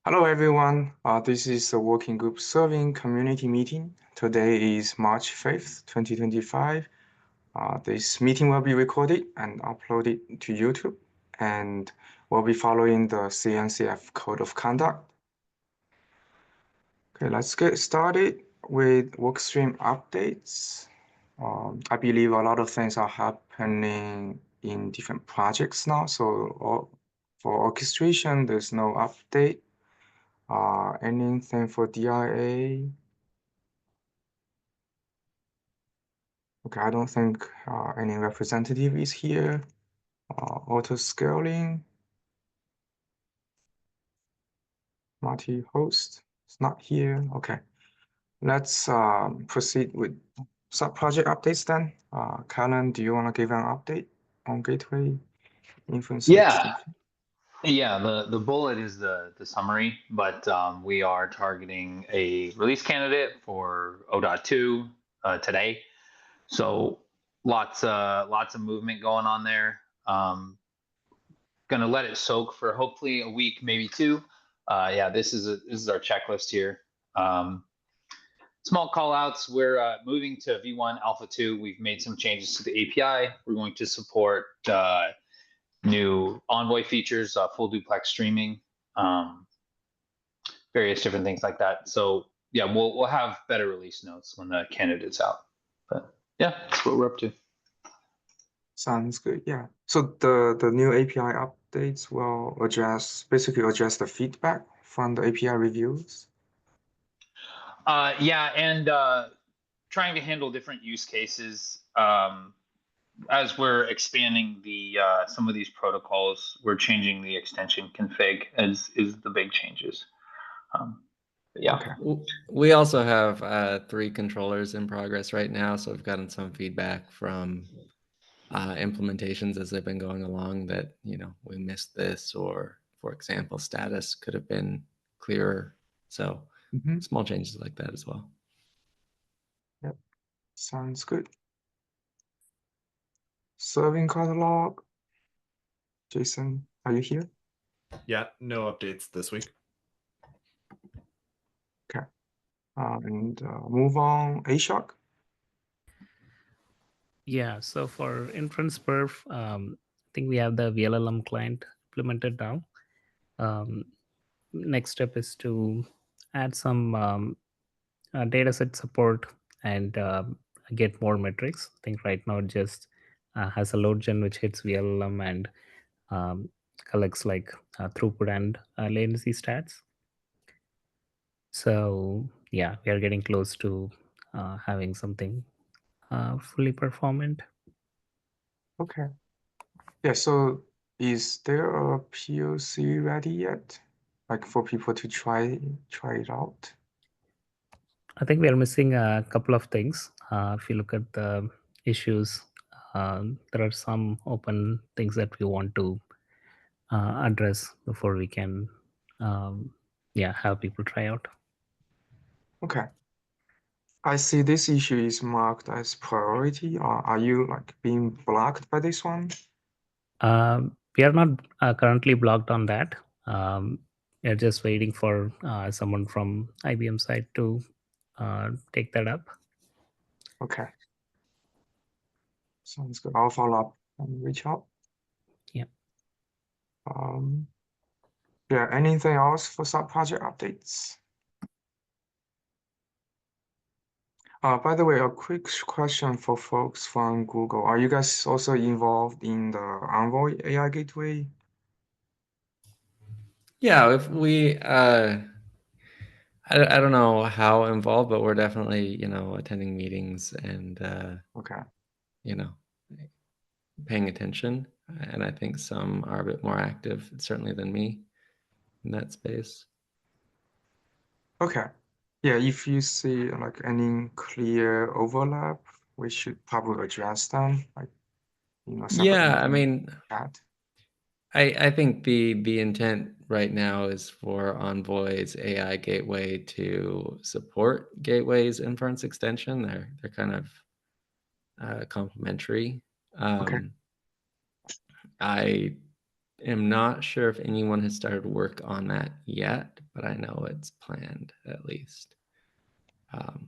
Hello, everyone. This is the working group serving community meeting. Today is March 5th, 2025. This meeting will be recorded and uploaded to YouTube, and we'll be following the CNCF Code of Conduct. Okay, let's get started with workstream updates. I believe a lot of things are happening in different projects now, so for orchestration, there's no update. Anything for DIA? Okay, I don't think any representative is here. Auto scaling, multi-host is not here. Okay, let's proceed with sub-project updates then. Callan, do you want to give an update on gateway inference Yeah, extension? the bullet is the summary, but we are targeting a release candidate for 0.2 today. So lots of movement going on there. Gonna let it soak for hopefully a week, maybe two. Yeah, this is our checklist here. Small call outs. We're moving to V1 Alpha 2. We've made some changes to the API. We're going to support new Envoy features, full duplex streaming, various different things like that. So yeah, we'll have better release notes when the candidate's out. But yeah, that's what we're up to. Sounds good. Yeah. So the new API updates will basically address the feedback from the API reviews. Yeah, and trying to handle different use cases. As we're expanding the some of these protocols, we're changing the extension config as is the big changes. Yeah. Okay. We also have 3 controllers in progress right now, so we've gotten some feedback from implementations as they've been going along that, we missed this, or for example, status could have been clearer. So small changes like that as well. Yep. Sounds good. Serving catalog. Jason, are you here? Yeah, no updates this week. Okay. And move on. AShock. Yeah, so for inference perf, I think we have the VLLM client implemented now. Next step is to add some dataset support and get more metrics. I think right now it just has a load gen which hits VLLM and collects like throughput and latency stats. So yeah, we are getting close to having something fully performant. Okay. Yeah, so is there a POC ready yet? Like for people to try it out? I think we are missing a couple of things. If you look at the issues, there are some open things that we want to address before we can, have people try out. Okay. I see this issue is marked as priority. Are you like being blocked by this one? We are not currently blocked on that. We are just waiting for someone from IBM side to take that up. Okay. Sounds good. I'll follow up and reach out. Yeah. Yeah, anything else for sub-project updates? By the way, a quick question for folks from Google. Are you guys also involved in the Envoy AI Gateway? Yeah, if we I don't know how involved, but we're definitely, attending meetings and Okay. Paying attention. And I think some are a bit more active, certainly than me, in that space. Okay. Yeah, if you see like any clear overlap, we should probably address them, like, Yeah, I separately mean, chat. I think the intent right now is for Envoy's AI gateway to support Gateway's inference extension. They're kind of complementary. Okay. I am not sure if anyone has started work on that yet, but I know it's planned at least. But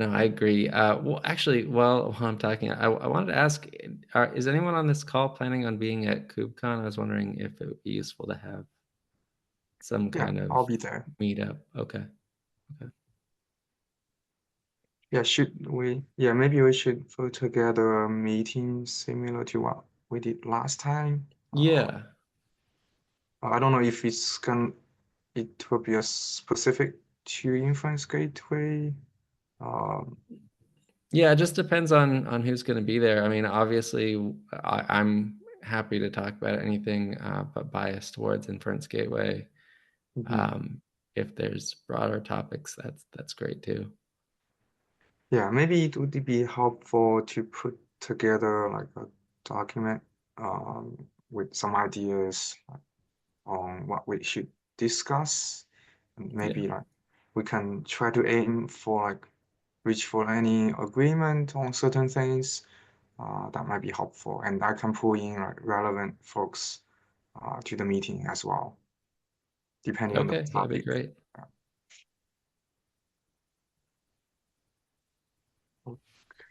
no, I agree. Well, actually, while I'm talking, I wanted to ask, is anyone on this call planning on being at KubeCon? I was wondering if it would be useful to have some kind of I'll be there. meetup. Okay. Yeah, maybe we should put together a meeting similar to what we did last time. Yeah. I don't know if it will be a specific to inference gateway. Yeah, it just depends on who's going to be there. I mean, obviously, I'm happy to talk about anything, but biased towards inference gateway. If there's broader topics, that's great too. Yeah, maybe it would be helpful to put together like a document with some ideas on what we should discuss, and maybe like we can try to aim for like reach for any agreement on certain things. That might be helpful, and I can pull in like relevant folks to the meeting as well, depending on the Okay, that'd be topic. great.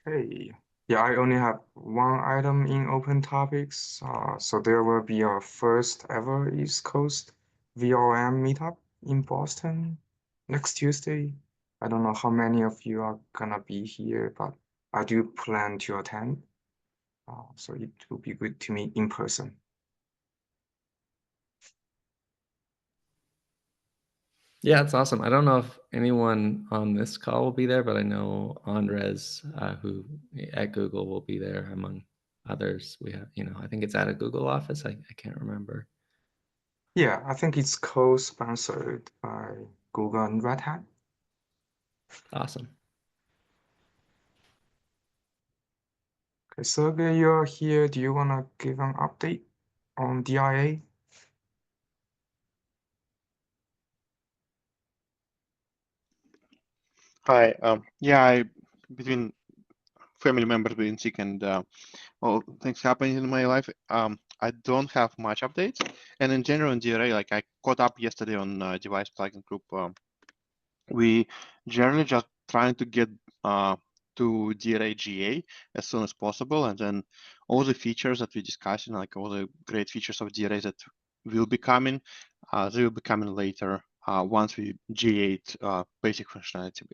Okay. Yeah, I only have one item in open topics. So there will be a first ever East Coast VRM meetup in Boston next Tuesday. I don't know how many of you are gonna be here, but I do plan to attend. So it will be good to meet in person. Yeah, it's awesome. I don't know if anyone on this call will be there, but I know Andres, who at Google will be there among others. We have, I think it's at a Google office. I can't remember. Yeah, I think it's co-sponsored by Google and Red Hat. Awesome. Okay, Sergey, you're here. Do you wanna give an update on DIA? Hi. Yeah, between family members being sick and well, things happening in my life, I don't have much updates. And in general, in DRA, like I caught up yesterday on device plugin group. We generally just trying to get to DRA GA as soon as possible, and then all the features that we discussed, like all the great features of DRA that will be coming, they will be coming later once we GA basic functionality.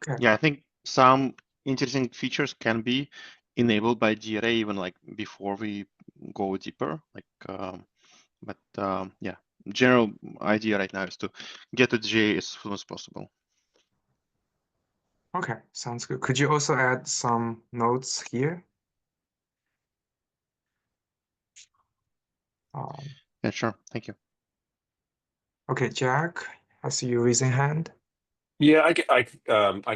Okay. Yeah, I think some interesting features can be enabled by DRA even like before we go deeper. Yeah, general idea right now is to get to GA as soon as possible. Okay, sounds good. Could you also add some notes here? Yeah, sure. Thank you. Okay, Jack, I see you raising hand. Yeah, I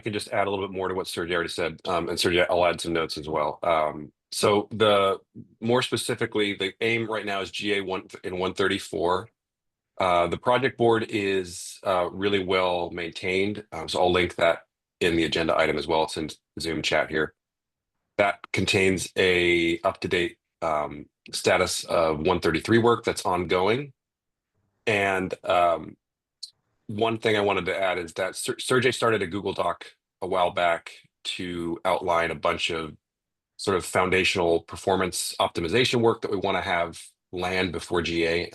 can just add a little bit more to what Sergey already said, and Sergey, I'll add some notes as well. So more specifically, the aim right now is GA 134. The project board is really well maintained, so I'll link that in the agenda item as well. It's in Zoom chat here. That contains a up-to-date status of 133 work that's ongoing, and one thing I wanted to add is that Sergey started a Google Doc a while back to outline a bunch of sort of foundational performance optimization work that we want to have land before GA.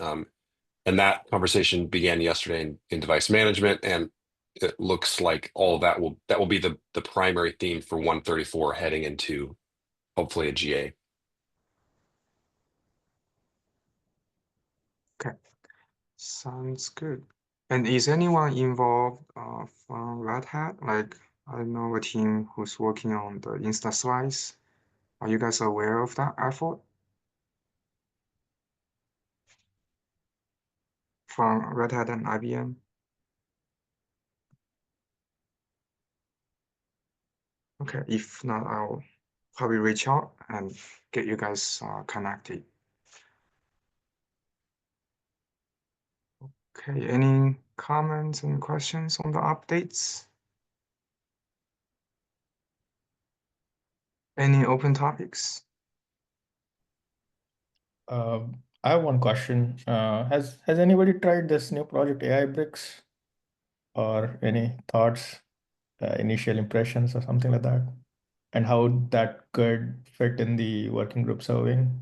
And that conversation began yesterday in device management, and it looks like all of that will be the primary theme for 134 heading into hopefully a GA. Okay, sounds good. And is anyone involved from Red Hat? Like, I know a team who's working on the Insta slice. Are you guys aware of that effort from Red Hat and IBM? Okay, if not, I'll probably reach out and get you guys connected. Okay, any comments and questions on the updates? Any open topics? I have one question. Has anybody tried this new project AI Bricks, or any thoughts, initial impressions, or something like that, and how that could fit in the working group serving?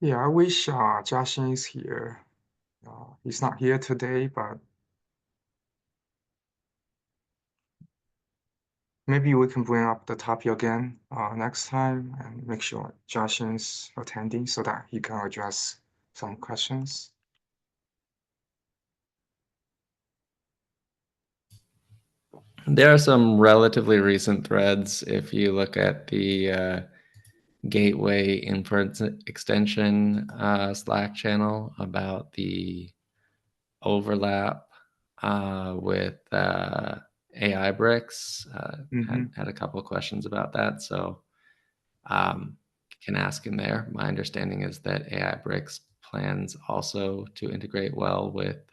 Yeah, I wish Jiaxin is here. He's not here today, but maybe we can bring up the topic again next time and make sure Jiaxin is attending so that he can address some questions. There are some relatively recent threads. If you look at the Gateway Inference Extension Slack channel about the overlap with AI bricks, had a couple of questions about that. So can ask in there. My understanding is that AI bricks plans also to integrate well with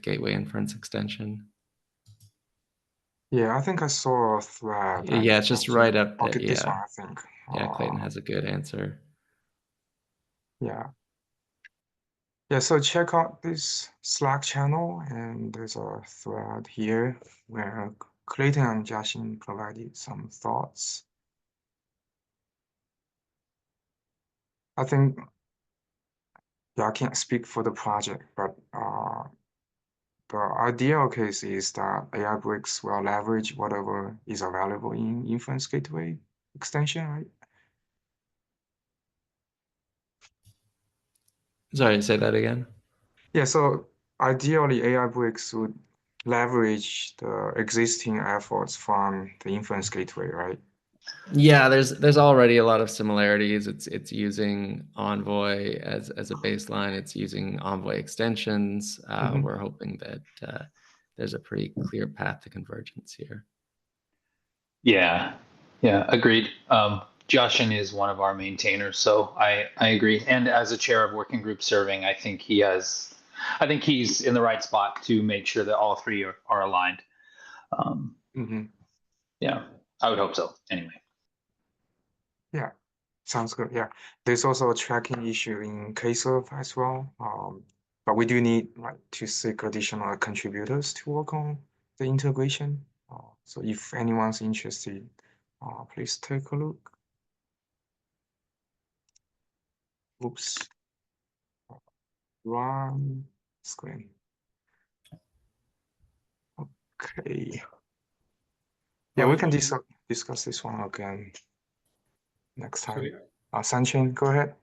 Gateway Inference Extension. Yeah, I think I saw a thread. Yeah, it's just right up there. Okay, this one, I think. Yeah, Clayton has a good answer. Yeah. Yeah, so check out this Slack channel, and there's a thread here where Clayton and Jiaxin provided some thoughts. I think, yeah, I can't speak for the project, but the ideal case is that AI bricks will leverage whatever is available in Inference Gateway extension, right? Sorry, say that again. Yeah, so ideally AI bricks would leverage the existing efforts from the Inference Gateway, right? Yeah, there's already a lot of similarities. It's using Envoy as a baseline. It's using Envoy extensions. We're hoping that there's a pretty clear path to convergence here. Yeah, agreed. Joshin is one of our maintainers, so I agree. And as a chair of working group serving, I think he's in the right spot to make sure that all three are aligned. Yeah, I would hope so. Anyway. Yeah, sounds good. Yeah, there's also a tracking issue in KServe as well. But we do need to seek additional contributors to work on the integration. So if anyone's interested, please take a look. Oops. Run screen. Okay. Yeah, we can discuss this one again next time. Sorry. Sanchen, go ahead.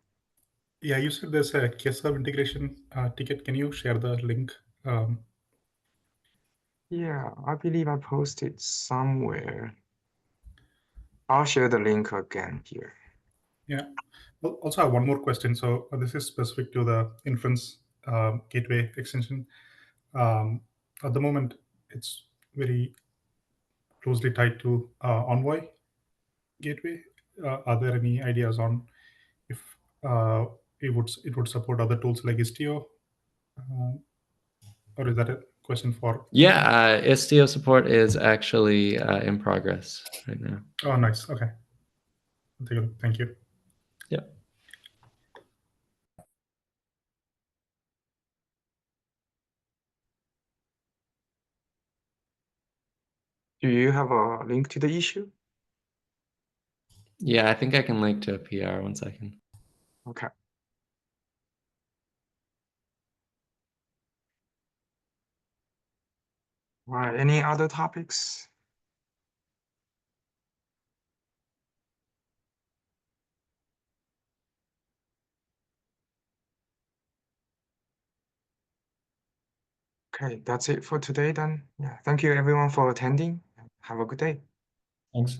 Yeah, you said there's a KServe integration ticket. Can you share the link? Yeah, I believe I posted somewhere. I'll share the link again here. Yeah. Well, also, I have one more question. So this is specific to the inference gateway extension. At the moment, it's very closely tied to Envoy gateway. Are there any ideas on if it would support other tools like Istio, or is that a question for? Yeah, Istio support is actually in progress right now. Oh, nice. Okay. Thank you. Yeah. Do you have a link to the issue? Yeah, I think I can link to a PR. 1 second. Okay. All right, any other topics? Okay, that's it for today then. Yeah, thank you everyone for attending. Have a good day. Thanks.